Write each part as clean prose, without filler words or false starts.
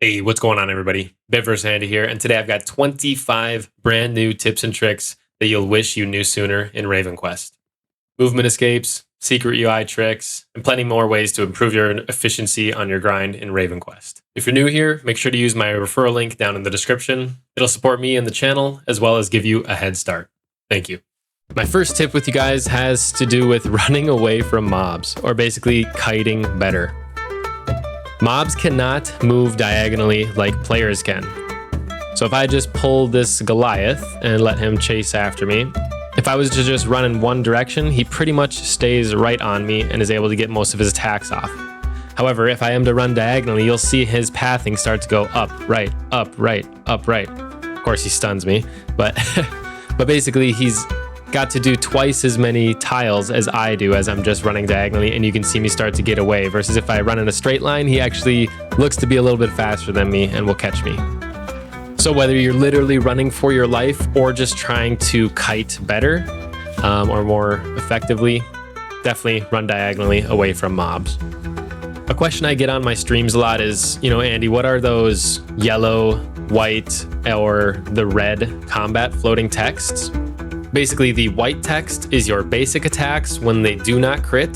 Hey, what's going on, everybody? Andy here, and today I've got 25 brand new tips and tricks that you'll wish you knew sooner in RavenQuest. Movement escapes, secret UI tricks, and plenty more ways to improve your efficiency on your grind in RavenQuest. If you're new here, make sure to use my referral link down in the description. It'll support me and the channel, as well as give you a head start. Thank you. My first tip with you guys has to do with running away from mobs, or basically kiting better. Mobs cannot move diagonally like players can. So if I just pull this Goliath and let him chase after me, if I was to just run in one direction, he pretty much stays right on me and is able to get most of his attacks off. However, if I am to run diagonally, you'll see his pathing start to go up, right, up, right, up, right. Of course, he stuns me, but basically he's got to do twice as many tiles as I do as I'm just running diagonally, and you can see me start to get away, versus if I run in a straight line, he actually looks to be a little bit faster than me and will catch me. So whether you're literally running for your life or just trying to kite better or more effectively, definitely run diagonally away from mobs. A question I get on my streams a lot is, Andy, what are those yellow, white, or the red combat floating texts? Basically, the white text is your basic attacks when they do not crit.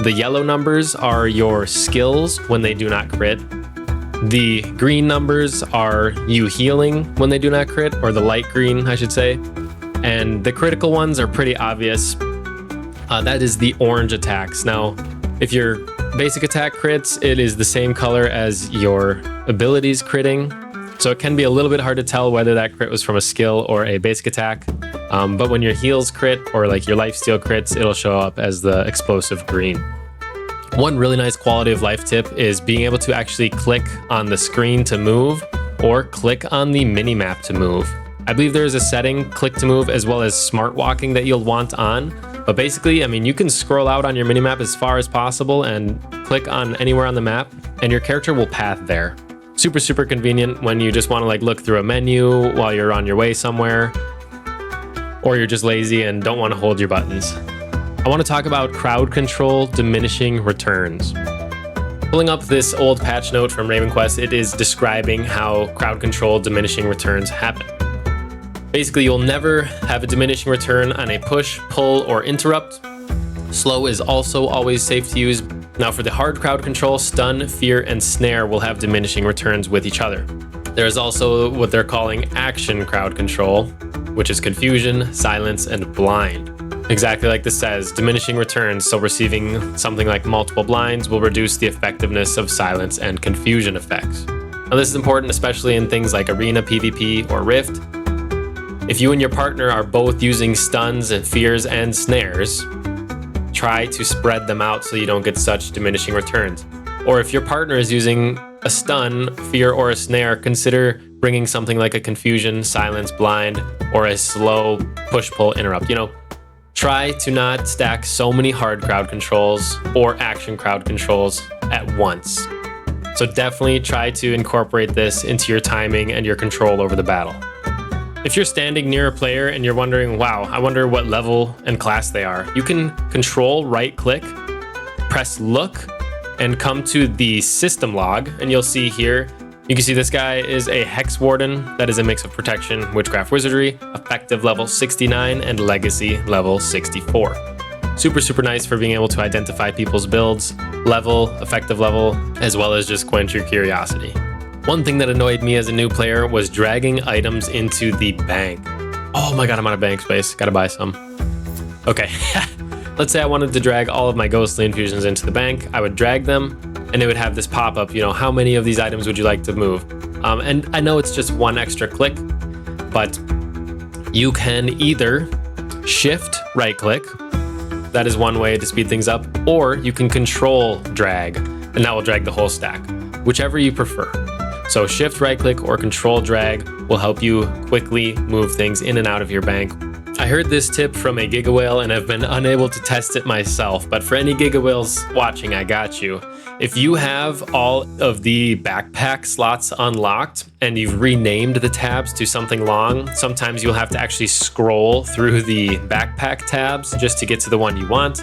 The yellow numbers are your skills when they do not crit. The green numbers are you healing when they do not crit, or the light green, I should say. And the critical ones are pretty obvious. That is the orange attacks. Now, if your basic attack crits, it is the same color as your abilities critting. So it can be a little bit hard to tell whether that crit was from a skill or a basic attack. But when your heals crit or like your lifesteal crits, it'll show up as the explosive green. One really nice quality of life tip is being able to actually click on the screen to move or click on the mini map to move. I believe there is a setting, click to move, as well as smart walking that you'll want on. But basically, you can scroll out on your mini map as far as possible and click on anywhere on the map, and your character will path there. Super, super convenient when you just want to look through a menu while you're on your way somewhere, or you're just lazy and don't want to hold your buttons. I want to talk about crowd control diminishing returns. Pulling up this old patch note from RavenQuest, it is describing how crowd control diminishing returns happen. Basically, you'll never have a diminishing return on a push, pull, or interrupt. Slow is also always safe to use. Now for the hard crowd control, stun, fear, and snare will have diminishing returns with each other. There is also what they're calling action crowd control, which is confusion, silence, and blind. Exactly like this says, diminishing returns, so receiving something like multiple blinds will reduce the effectiveness of silence and confusion effects. Now this is important especially in things like arena PvP or Rift. If you and your partner are both using stuns and fears and snares, try to spread them out so you don't get such diminishing returns. Or if your partner is using a stun, fear, or a snare, consider bringing something like a confusion, silence, blind, or a slow push-pull interrupt. Try to not stack so many hard crowd controls or action crowd controls at once. So definitely try to incorporate this into your timing and your control over the battle. If you're standing near a player and you're wondering, wow, I wonder what level and class they are, you can control right-click, press look, and come to the system log, and you'll see here, you can see this guy is a Hex Warden that is a mix of protection, witchcraft, wizardry, effective level 69, and legacy level 64. Super, super nice for being able to identify people's builds, level, effective level, as well as just quench your curiosity. One thing that annoyed me as a new player was dragging items into the bank. Oh my god, I'm out of bank space. Gotta buy some. Okay. Let's say I wanted to drag all of my ghostly infusions into the bank. I would drag them, and it would have this pop-up, how many of these items would you like to move? And I know it's just one extra click, but you can either shift right-click, that is one way to speed things up, or you can control drag, and that will drag the whole stack, whichever you prefer. So shift right-click or control drag will help you quickly move things in and out of your bank. I heard this tip from a Giga Whale and have been unable to test it myself, but for any Giga Whales watching, I got you. If you have all of the backpack slots unlocked and you've renamed the tabs to something long, sometimes you'll have to actually scroll through the backpack tabs just to get to the one you want.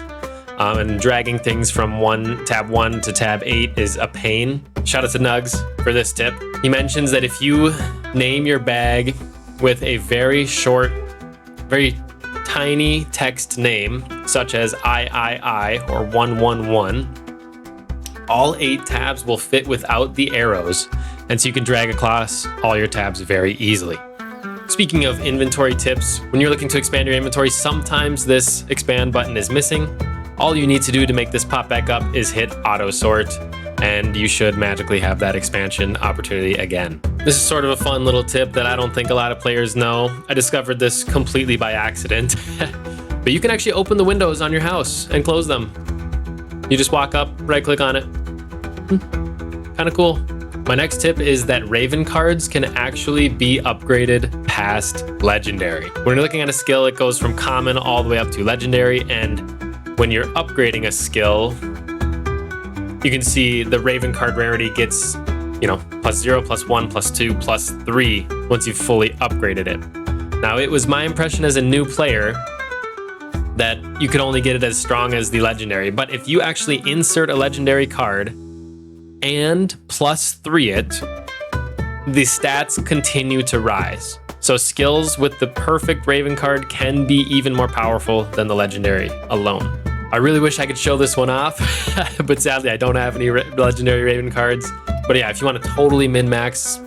and dragging things from tab 1 to tab 8 is a pain. Shout out to Nugs for this tip. He mentions that if you name your bag with a very short, very tiny text name, such as I or 111, all 8 tabs will fit without the arrows, and so you can drag across all your tabs very easily. Speaking of inventory tips, when you're looking to expand your inventory, sometimes this expand button is missing. All you need to do to make this pop back up is hit auto sort, and you should magically have that expansion opportunity again. This is sort of a fun little tip that I don't think a lot of players know. I discovered this completely by accident. But you can actually open the windows on your house and close them. You just walk up, right click on it. Kind of cool. My next tip is that Raven cards can actually be upgraded past legendary. When you're looking at a skill, it goes from common all the way up to legendary, and when you're upgrading a skill, you can see the Raven card rarity gets, +0, +1, +2, +3 once you've fully upgraded it. Now, it was my impression as a new player that you could only get it as strong as the legendary, but if you actually insert a legendary card and +3 it, the stats continue to rise. So skills with the perfect Raven card can be even more powerful than the legendary alone. I really wish I could show this one off, but sadly I don't have any legendary Raven cards. But yeah, if you want to totally min-max,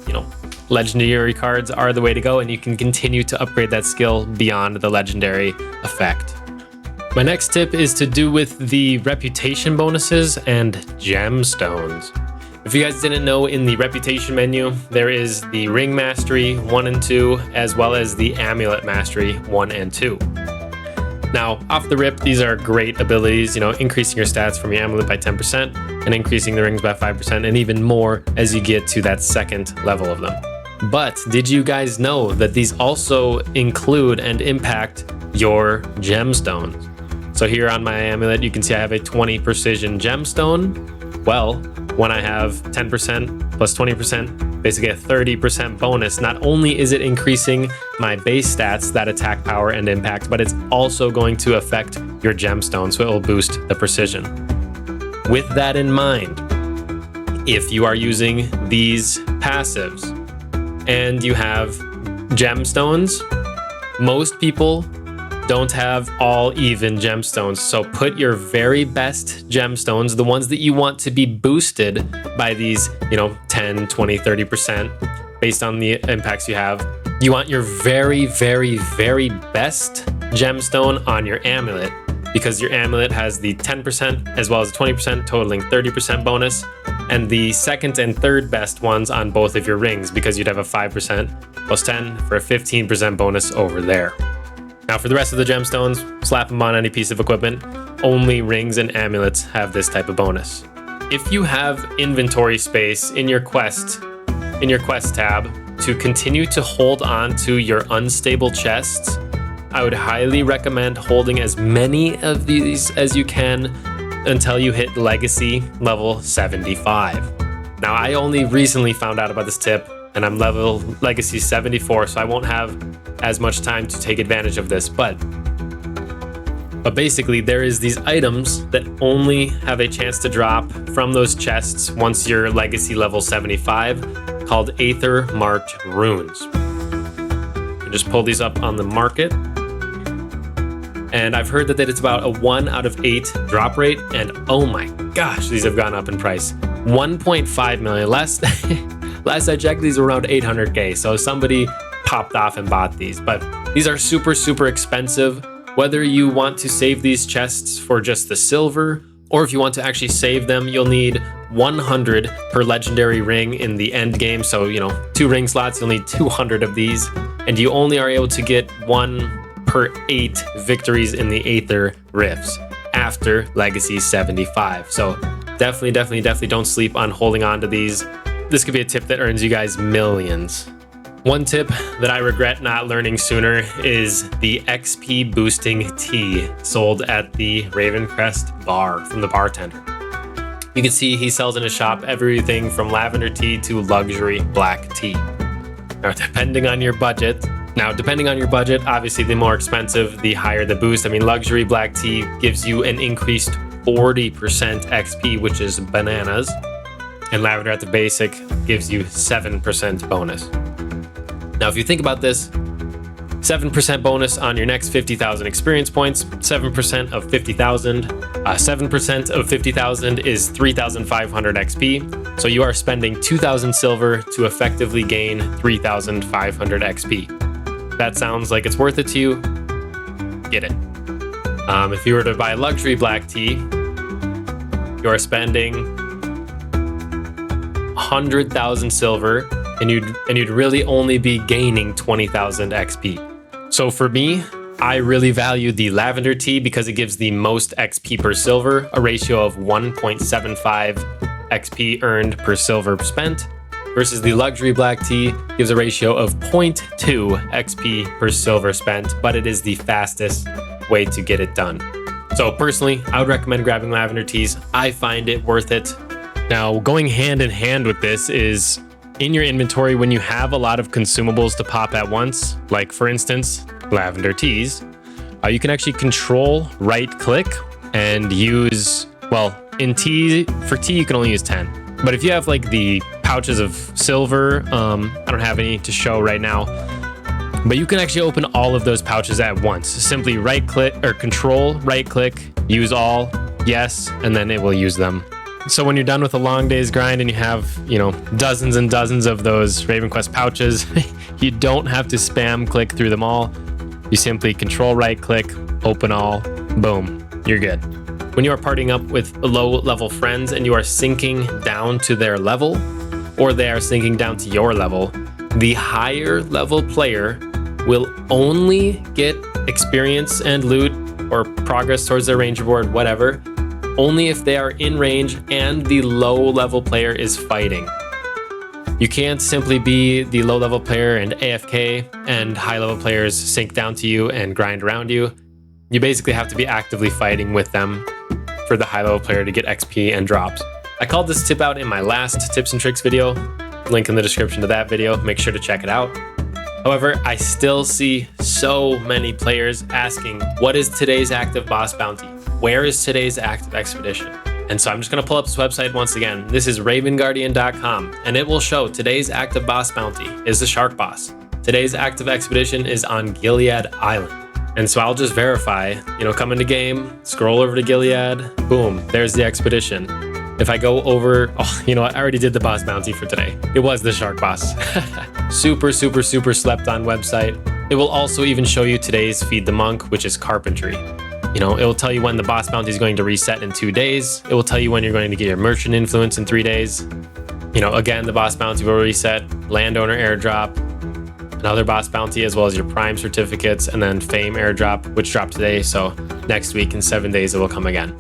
legendary cards are the way to go, and you can continue to upgrade that skill beyond the legendary effect. My next tip is to do with the reputation bonuses and gemstones. If you guys didn't know, in the reputation menu, there is the ring mastery 1 and 2, as well as the amulet mastery 1 and 2. Now, off the rip, these are great abilities, increasing your stats from your amulet by 10% and increasing the rings by 5% and even more as you get to that second level of them. But did you guys know that these also include and impact your gemstones? So here on my amulet, you can see I have a 20 precision gemstone. Well, when I have 10% plus 20%, basically a 30% bonus, not only is it increasing my base stats, that attack power and impact, but it's also going to affect your gemstone, so it will boost the precision. With that in mind, if you are using these passives and you have gemstones, most people don't have all even gemstones. So put your very best gemstones, the ones that you want to be boosted by these, 10, 20, 30% based on the impacts you have. You want your very, very, very best gemstone on your amulet, because your amulet has the 10% as well as the 20%, totaling 30% bonus, and the second and third best ones on both of your rings, because you'd have a 5% plus 10 for a 15% bonus over there. Now for the rest of the gemstones, slap them on any piece of equipment. Only rings and amulets have this type of bonus. If you have inventory space in your quest tab to continue to hold on to your unstable chests, I would highly recommend holding as many of these as you can until you hit legacy level 75. Now I only recently found out about this tip, and I'm legacy 74, so I won't have as much time to take advantage of this, but basically there is these items that only have a chance to drop from those chests once you're legacy level 75, called Aether Marked Runes. You just pull these up on the market, and I've heard that it's about a 1 out of 8 drop rate, and oh my gosh, these have gone up in price. 1.5 million. Last I checked, these were around 800K, so somebody popped off and bought these. But these are super, super expensive. Whether you want to save these chests for just the silver, or if you want to actually save them, you'll need 100 per legendary ring in the end game. So, 2 ring slots, you'll need 200 of these. And you only are able to get 1 per 8 victories in the Aether Rifts after legacy 75. So definitely don't sleep on holding on to these. This could be a tip that earns you guys millions. One tip that I regret not learning sooner is the XP boosting tea sold at the RavenQuest bar from the bartender. You can see he sells in his shop everything from lavender tea to luxury black tea. Now, depending on your budget, obviously the more expensive, the higher the boost. I mean, luxury black tea gives you an increased 40% XP, which is bananas. And Lavender at the basic gives you 7% bonus. Now, if you think about this, 7% bonus on your next 50,000 experience points, 7% of 50,000. 7% of 50,000 is 3,500 XP. So you are spending 2,000 silver to effectively gain 3,500 XP. That sounds like it's worth it to you. Get it. If you were to buy luxury black tea, you are spending 100,000 silver, and you'd really only be gaining 20,000 XP. So for me, I really value the lavender tea because it gives the most XP per silver, a ratio of 1.75 XP earned per silver spent, versus the luxury black tea gives a ratio of 0.2 XP per silver spent, but it is the fastest way to get it done. So personally, I would recommend grabbing lavender teas. I find it worth it. Now, going hand in hand with this is in your inventory when you have a lot of consumables to pop at once, like for instance, lavender teas, you can actually control right click and use, well, for tea, you can only use 10. But if you have like the pouches of silver, I don't have any to show right now, but you can actually open all of those pouches at once. Simply right click or control right click, use all, yes, and then it will use them. So when you're done with a long day's grind and you have, dozens and dozens of those RavenQuest pouches, you don't have to spam click through them all. You simply control right click, open all, boom, you're good. When you are partying up with low level friends and you are sinking down to their level, or they are sinking down to your level, the higher level player will only get experience and loot or progress towards their ranger board, whatever, only if they are in range and the low level player is fighting. You can't simply be the low level player and AFK and high level players sink down to you and grind around you. You basically have to be actively fighting with them for the high level player to get XP and drops. I called this tip out in my last tips and tricks video. Link in the description to that video. Make sure to check it out. However, I still see so many players asking, what is today's active boss bounty? Where is today's active expedition? And so I'm just gonna pull up this website once again. This is ravenguardian.com, and it will show today's active boss bounty is the shark boss. Today's active expedition is on Gilead Island. And so I'll just verify, come into game, scroll over to Gilead, boom, there's the expedition. If I go over, I already did the boss bounty for today. It was the shark boss. Super, super, super slept on website. It will also even show you today's Feed the Monk, which is carpentry. It will tell you when the boss bounty is going to reset in 2 days. It will tell you when you're going to get your merchant influence in 3 days. Again, the boss bounty will reset, landowner airdrop, another boss bounty, as well as your prime certificates, and then fame airdrop, which dropped today. So next week in 7 days, it will come again.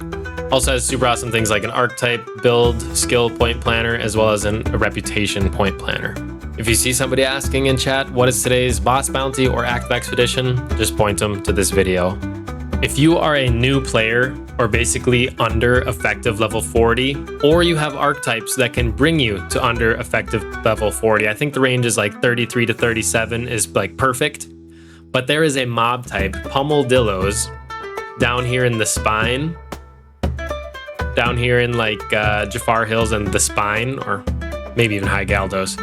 Also has super awesome things like an archetype build skill point planner, as well as a reputation point planner. If you see somebody asking in chat, what is today's boss bounty or active expedition, just point them to this video. If you are a new player, or basically under effective level 40, or you have archetypes that can bring you to under effective level 40, I think the range is like 33 to 37 is like perfect. But there is a mob type, Pummeldillos, down here in the spine, down here in like Jafar Hills and the spine, or maybe even High Galdos.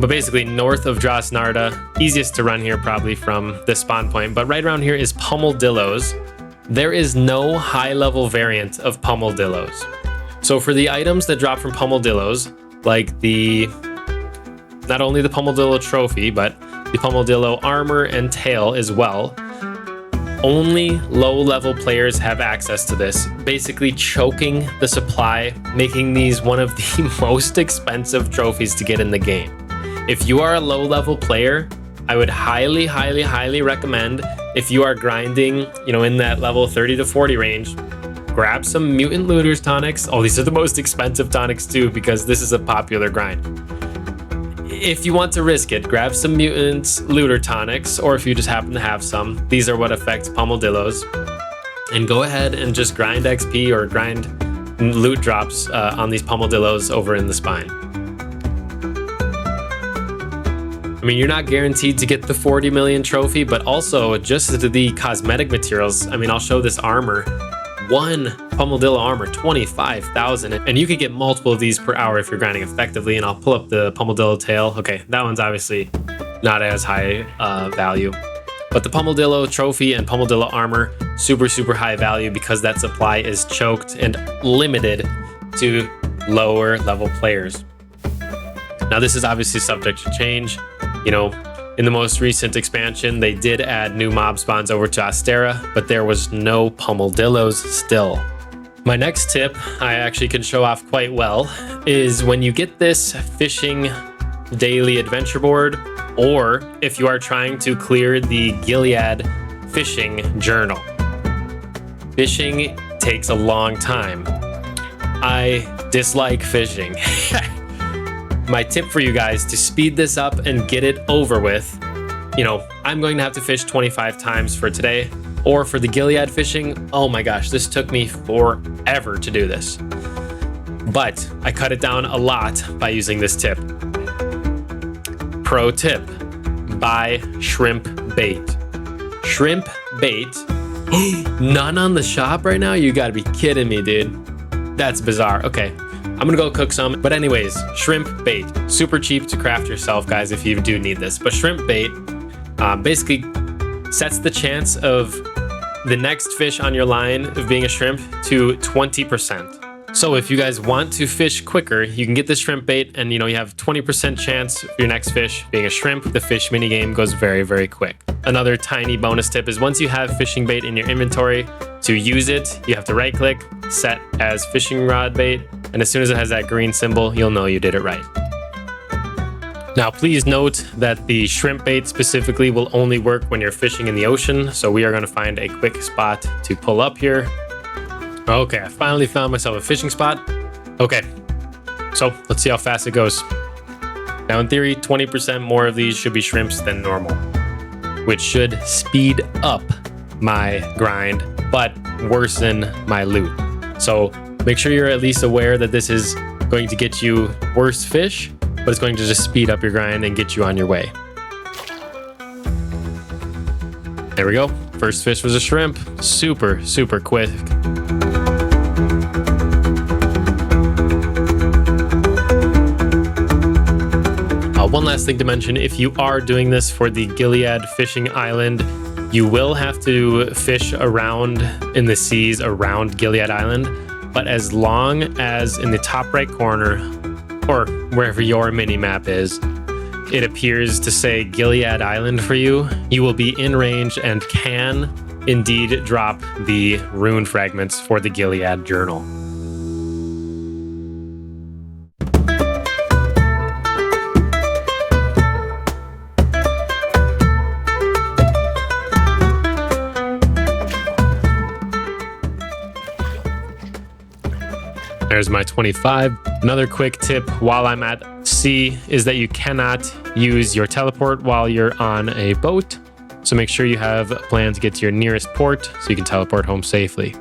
But basically north of Drosnarda, easiest to run here probably from this spawn point, but right around here is Pummeldillos. There is no high level variant of Pummeldillos. So for the items that drop from Pummeldillos, like not only the Pummeldillo trophy, but the Pummeldillo armor and tail as well, only low level players have access to this, basically choking the supply, making these one of the most expensive trophies to get in the game. If you are a low level player, I would highly, highly, highly recommend, if you are grinding, in that level 30 to 40 range, grab some Mutant Looters tonics. Oh, these are the most expensive tonics too, because this is a popular grind. If you want to risk it, grab some Mutant Looter tonics, or if you just happen to have some, these are what affect Pummeldillos. And go ahead and just grind XP or grind loot drops on these Pummeldillos over in the spine. I mean, you're not guaranteed to get the 40 million trophy, but also just the cosmetic materials. I mean, I'll show this armor. One Pummeldillo armor, 25,000. And you could get multiple of these per hour if you're grinding effectively. And I'll pull up the Pummeldillo tail. Okay, that one's obviously not as high value. But the Pummeldillo trophy and Pummeldillo armor, super, super high value because that supply is choked and limited to lower level players. Now, this is obviously subject to change. You know, in the most recent expansion, they did add new mob spawns over to Astera, but there was no Pummeldillos still. My next tip, I actually can show off quite well, is when you get this fishing daily adventure board, or if you are trying to clear the Gilead fishing journal. Fishing takes a long time. I dislike fishing. My tip for you guys to speed this up and get it over with, you know, I'm going to have to fish 25 times for today, or for the Gilead fishing, oh my gosh, this took me forever to do this. But I cut it down a lot by using this tip. Pro tip, buy shrimp bait. Shrimp bait, none on the shop right now? You gotta be kidding me, dude. That's bizarre. Okay. I'm gonna go cook some. But anyways, shrimp bait. Super cheap to craft yourself, guys, if you do need this. But shrimp bait basically sets the chance of the next fish on your line of being a shrimp to 20%. So if you guys want to fish quicker, you can get this shrimp bait and you have 20% chance of your next fish being a shrimp. The fish minigame goes very, very quick. Another tiny bonus tip is once you have fishing bait in your inventory, to use it, you have to right click, set as fishing rod bait, and as soon as it has that green symbol, you'll know you did it right. Now, please note that the shrimp bait specifically will only work when you're fishing in the ocean, so we are going to find a quick spot to pull up here. Okay, I finally found myself a fishing spot. Okay, so let's see how fast it goes. Now, in theory, 20% more of these should be shrimps than normal, which should speed up my grind, but worsen my loot. So make sure you're at least aware that this is going to get you worse fish, but it's going to just speed up your grind and get you on your way. There we go. First fish was a shrimp. Super, super quick. One last thing to mention, if you are doing this for the Gilead fishing island, you will have to fish around in the seas around Gilead Island, but as long as in the top right corner, or wherever your mini-map is, it appears to say Gilead Island for you, you will be in range and can indeed drop the rune fragments for the Gilead journal. There's my 25. Another quick tip while I'm at sea is that you cannot use your teleport while you're on a boat. So make sure you have a plan to get to your nearest port so you can teleport home safely.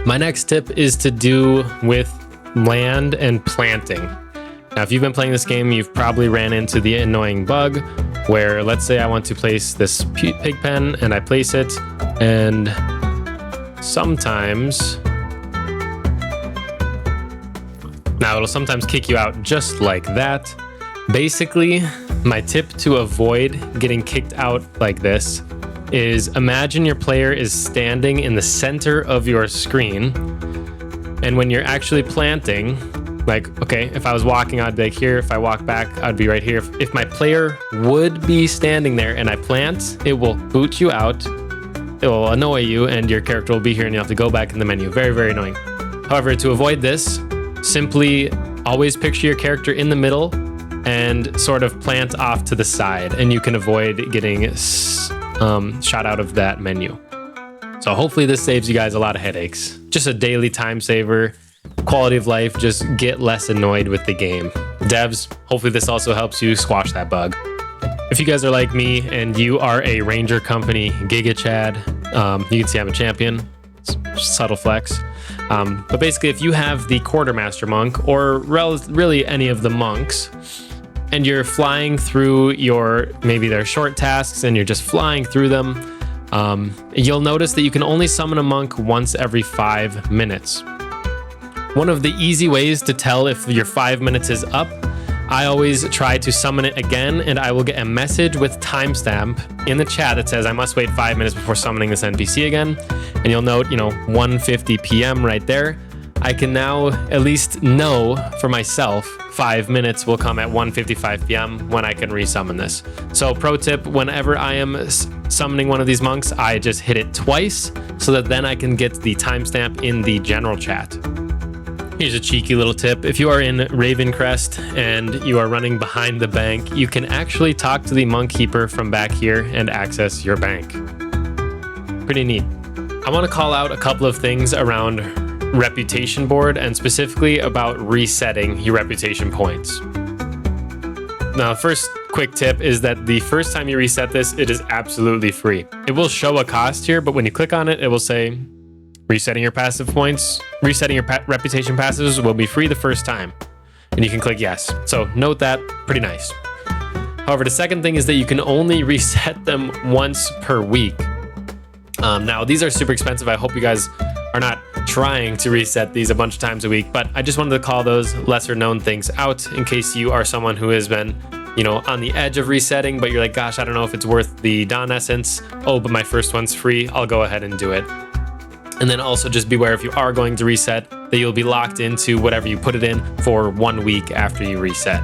My next tip is to do with land and planting. Now, if you've been playing this game, you've probably ran into the annoying bug where, let's say I want to place this pig pen and I place it, and sometimes... Now, it'll sometimes kick you out just like that. Basically, my tip to avoid getting kicked out like this is imagine your player is standing in the center of your screen. And when you're actually planting, like, okay, if I was walking, I'd be like here. If I walk back, I'd be right here. If my player would be standing there and I plant, it will boot you out. It will annoy you and your character will be here and you'll have to go back in the menu. Very, very annoying. However, to avoid this, simply always picture your character in the middle and sort of plant off to the side, and you can avoid getting shot out of that menu. So hopefully this saves you guys a lot of headaches. Just a daily time saver, quality of life, just get less annoyed with the game. Devs, hopefully this also helps you squash that bug. If you guys are like me and you are a Ranger Company Giga Chad, you can see I'm a champion. Subtle flex. But basically, if you have the Quartermaster monk, or really any of the monks, and you're flying through maybe they're short tasks and you're just flying through them, you'll notice that you can only summon a monk once every 5 minutes. One of the easy ways to tell if your 5 minutes is up, I always try to summon it again, and I will get a message with timestamp in the chat that says I must wait 5 minutes before summoning this NPC again. And you'll note, 1:50 p.m. right there. I can now at least know for myself 5 minutes will come at 1:55 p.m. when I can resummon this. So pro tip, whenever I am summoning one of these monks, I just hit it twice so that then I can get the timestamp in the general chat. Here's a cheeky little tip. If you are in RavenQuest and you are running behind the bank, you can actually talk to the monk keeper from back here and access your bank. Pretty neat. I want to call out a couple of things around reputation board and specifically about resetting your reputation points. Now, first quick tip is that the first time you reset this, it is absolutely free. It will show a cost here, but when you click on it, it will say resetting your passive points, resetting your reputation passives will be free the first time. And you can click yes. So note that, pretty nice. However, the second thing is that you can only reset them once per week. Now, these are super expensive. I hope you guys are not trying to reset these a bunch of times a week, but I just wanted to call those lesser known things out in case you are someone who has been, on the edge of resetting, but you're like, gosh, I don't know if it's worth the Dawn Essence. Oh, but my first one's free. I'll go ahead and do it. And then also just beware if you are going to reset that you'll be locked into whatever you put it in for 1 week after you reset.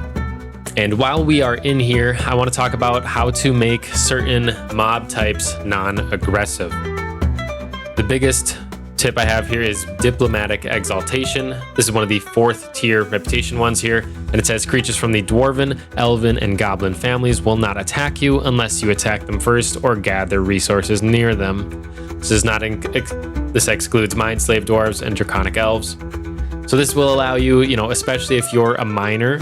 And while we are in here, I want to talk about how to make certain mob types non-aggressive. The biggest tip I have here is Diplomatic Exaltation. This is one of the 4th tier reputation ones here, and it says creatures from the Dwarven, Elven, and Goblin families will not attack you unless you attack them first or gather resources near them. This excludes Mind Slave Dwarves and Draconic Elves. So this will allow you, especially if you're a miner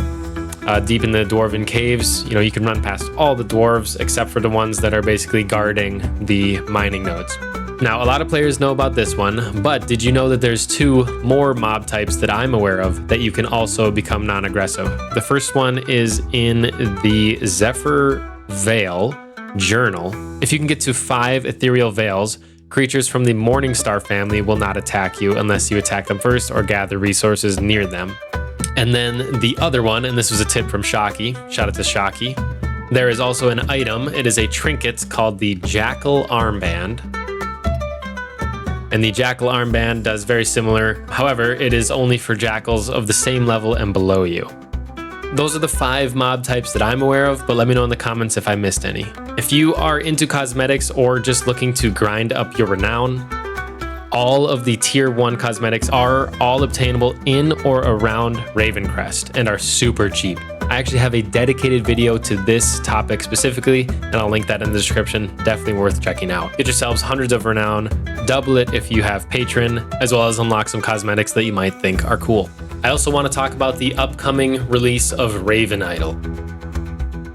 deep in the Dwarven caves, you can run past all the dwarves except for the ones that are basically guarding the mining nodes. Now, a lot of players know about this one, but did you know that there's 2 more mob types that I'm aware of that you can also become non-aggressive? The first one is in the Zephyr Veil Journal. If you can get to 5 ethereal veils, creatures from the Morningstar family will not attack you unless you attack them first or gather resources near them. And then the other one, and this was a tip from Shocky, shout out to Shocky, there is also an item. It is a trinket called the Jackal Armband. And the Jackal Armband does very similar. However, it is only for jackals of the same level and below you. Those are the 5 mob types that I'm aware of, but let me know in the comments if I missed any. If you are into cosmetics or just looking to grind up your renown, all of the tier 1 cosmetics are all obtainable in or around RavenQuest and are super cheap. I actually have a dedicated video to this topic specifically, and I'll link that in the description. Definitely worth checking out. Get yourselves hundreds of renown, double it if you have Patron, as well as unlock some cosmetics that you might think are cool. I also want to talk about the upcoming release of Raven Idol.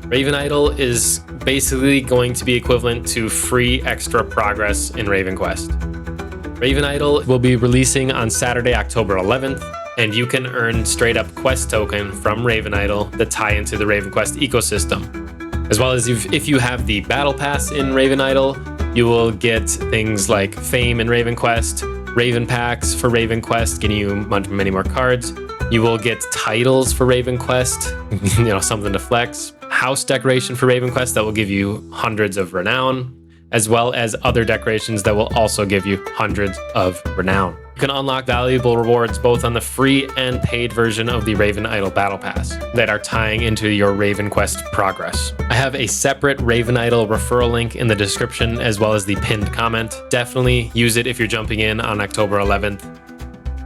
Raven Idol is basically going to be equivalent to free extra progress in RavenQuest. Raven Idol will be releasing on Saturday, October 11th, and you can earn straight up quest token from Raven Idol that tie into the RavenQuest ecosystem. As well as if you have the Battle Pass in Raven Idol, you will get things like Fame in RavenQuest, Raven Packs for RavenQuest, getting you many more cards. You will get titles for RavenQuest, something to flex. House decoration for RavenQuest that will give you hundreds of renown, as well as other decorations that will also give you hundreds of renown. You can unlock valuable rewards both on the free and paid version of the Raven Idol Battle Pass that are tying into your RavenQuest progress. I have a separate Raven Idol referral link in the description as well as the pinned comment. Definitely use it if you're jumping in on October 11th.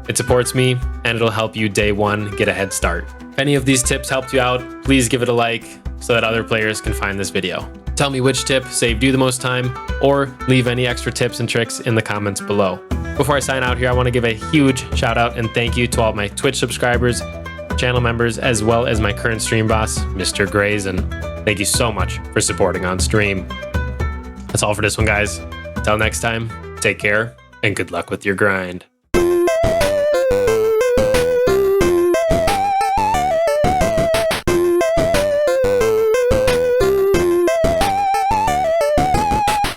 It supports me and it'll help you day 1 get a head start. If any of these tips helped you out, please give it a like so that other players can find this video. Tell me which tip saved you the most time, or leave any extra tips and tricks in the comments below. Before I sign out here, I want to give a huge shout out and thank you to all my Twitch subscribers, channel members, as well as my current stream boss, Mr. Grazen. Thank you so much for supporting on stream. That's all for this one, guys. Until next time, take care and good luck with your grind.